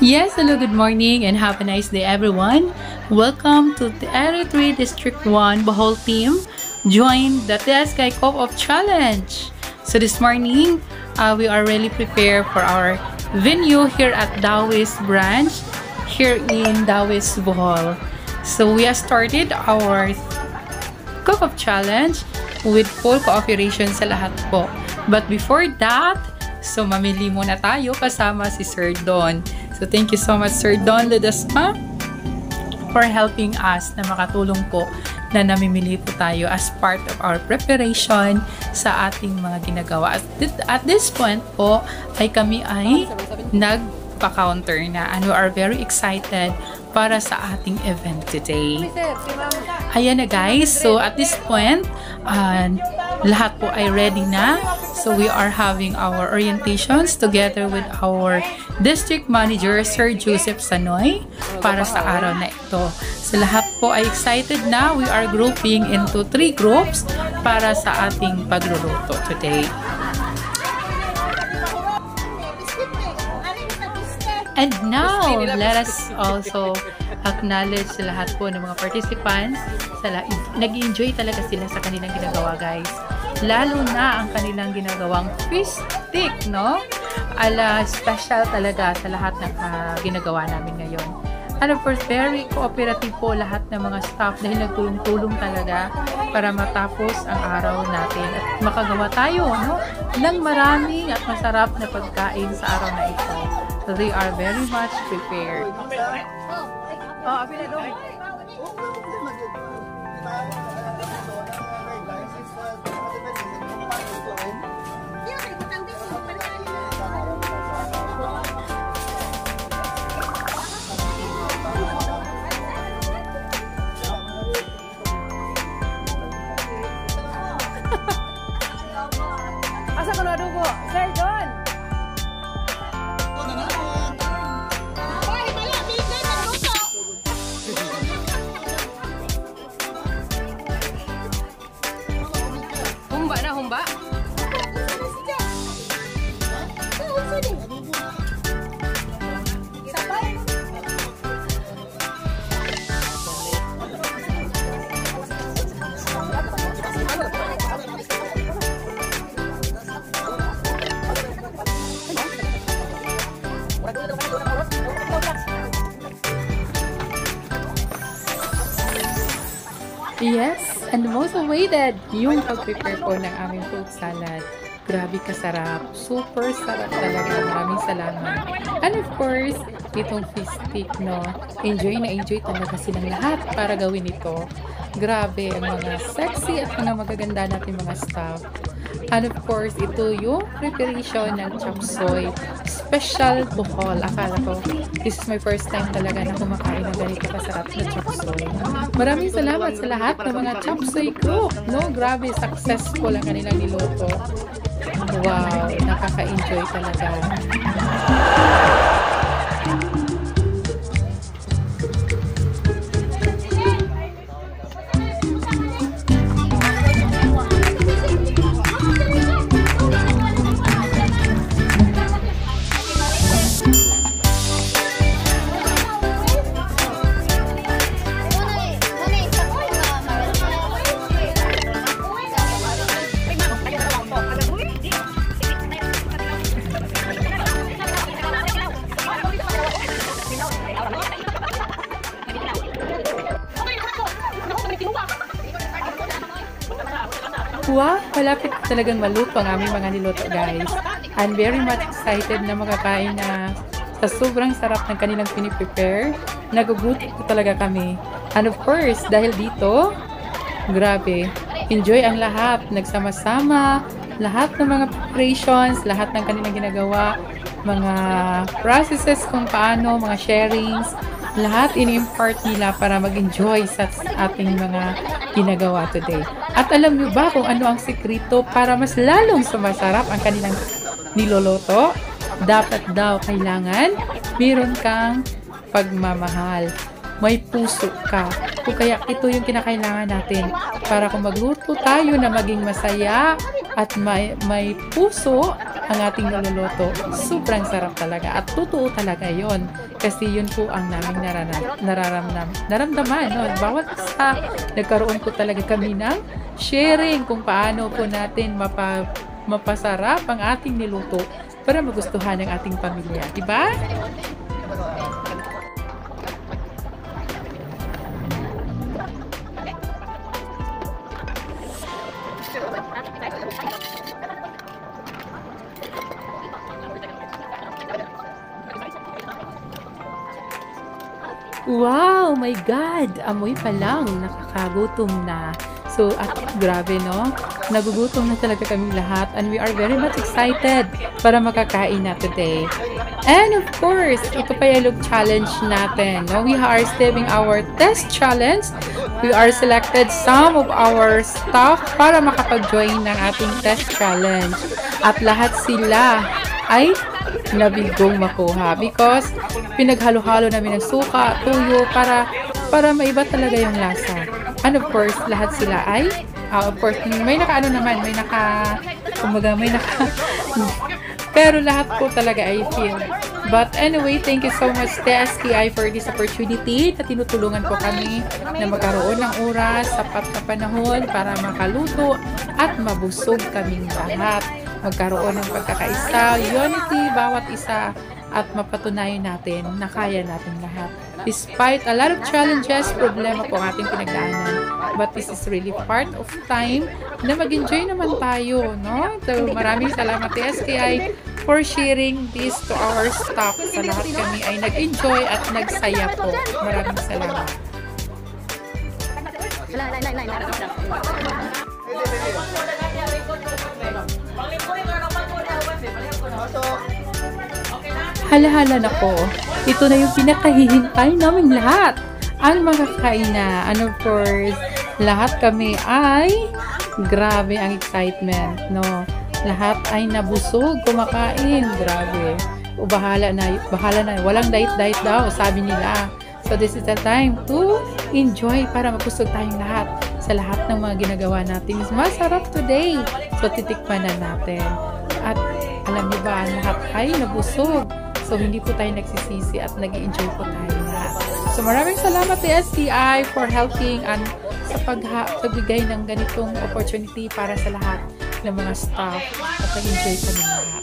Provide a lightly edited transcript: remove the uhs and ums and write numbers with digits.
Yes, hello, good morning, and have a nice day, everyone. Welcome to the Area 3 District 1 Bohol team. Join the TSK Co-op Challenge. So this morning, we are really prepared for our venue here at Dawis branch here in Dawis, Bohol. So we have started our Co-op Challenge with full cooperation sa lahat po. But before that, so mamili muna tayo kasama si Sir Don. So thank you so much, Sir Don Ledesma, for helping us na makatulong po na namimili po tayo as part of our preparation sa ating mga ginagawa. At this point po, ay kami ay nagpa-counter na, and we are very excited para sa ating event today. Ayan na guys, so at this point, lahat po ay ready na. So we are having our orientations together with our District Manager, Sir Joseph Sanoy, para sa araw na ito. So lahat po ay excited na. We are grouping into 3 groups para sa ating pagluluto today. And now, let us also acknowledge sa lahat po ng mga participants. Nag-enjoy talaga sila sa kanilang ginagawa, guys. Lalo na ang kanilang ginagawang fish stick, no? Special talaga sa lahat ng ginagawa namin ngayon. And of course, very cooperative po lahat ng mga staff dahil nagtulong-tulong talaga para matapos ang araw natin at makagawa tayo, no? Ng maraming at masarap na pagkain sa araw na ito. So they are very much prepared. Asa ka na dugo? Sir Don! Humba na, humba? Yes, and the most awaited, yung pag-prepare po ng aming fruit salad. Grabe kasarap. Super sarap talaga. Maraming salamat. And of course, itong fish stick, no? Enjoy na enjoy talaga silang lahat para gawin ito. Grabe, ang mga sexy at mga magaganda natin mga staff. And of course, ito yung preparation ng chop suey. Special Bohol. Akala ko, this is my first time talaga na kumakain ng ganito kasarap na chop suey. Maraming salamat sa lahat ng mga chop suey group. No? Grabe, successful ang kanilang niluto. Wow, nakaka-enjoy talaga. Wow, malapit talagang maluto ang aming mga niluto, guys. I'm very much excited na makakain na sa sobrang sarap ng kanilang piniprepare. Nagugutom ko talaga kami. And of course, dahil dito, grabe, enjoy ang lahat. Nagsama-sama, lahat ng mga preparations, lahat ng kanilang ginagawa, mga processes kung paano, mga sharings, lahat in-impart nila para mag-enjoy sa ating mga ginagawa today. At alam niyo ba kung ano ang sekreto para mas lalong sumasarap ang kanilang niloloto? Dapat daw kailangan meron kang pagmamahal. May puso ka. Kung kaya ito yung kinakailangan natin para kung magluto tayo na maging masaya at may puso ang ating niluluto. Sobrang sarap talaga at totoo talaga yon. Kasi yun po ang naming naramdaman. No? Bawat isa, nagkaroon po talaga kami ng sharing kung paano po natin mapasarap ang ating niluto para magustuhan ng ating pamilya. Diba? Wow! My God! Amoy pa lang. Nakakagutom na. So, grabe, no? Nagugutom na talaga kami lahat and we are very much excited para makakain na today. And of course, ito pa yung look challenge natin. No? We are starting our test challenge. We are selected some of our staff para makapag-join ng ating test challenge. At lahat sila ay nabigong makuha because pinaghalo-halo namin ng suka, tuyo para maiba talaga yung lasa. And of course, lahat sila ay of course, may naka pero lahat po talaga ay feel. But anyway, thank you so much TSKI for this opportunity na tinutulungan po kami na magkaroon ng oras, sapat na panahon para makaluto at mabusog kaming lahat. Magkaroon ng pagkakaisa, unity, bawat isa at mapatunayan natin na kaya natin lahat. Despite a lot of challenges, problema po ang ating pinagdaanan. But this is really part of time na mag-enjoy naman tayo, no? So, maraming salamat TSKI for sharing this to our staff. Sa lahat kami ay nag-enjoy at nagsaya po. Maraming salamat. Hala-hala na po. Ito na yung pinakahihintay namin lahat. Ang makakain na. And of course, lahat kami ay grabe ang excitement, no? Lahat ay nabusog, kumakain. Grabe. O bahala na. Walang diet daw, sabi nila. So this is the time to enjoy para mabusog tayong lahat sa lahat ng mga ginagawa natin. Masarap today. So titikman na natin. At alam niyo ba, lahat ay nabusog. So, hindi po tayo nagsisisi at nag-i-enjoy po tayo lahat. So, maraming salamat TSKI for helping and sa pagbigay ng ganitong opportunity para sa lahat ng mga staff at nag-enjoy kami lahat.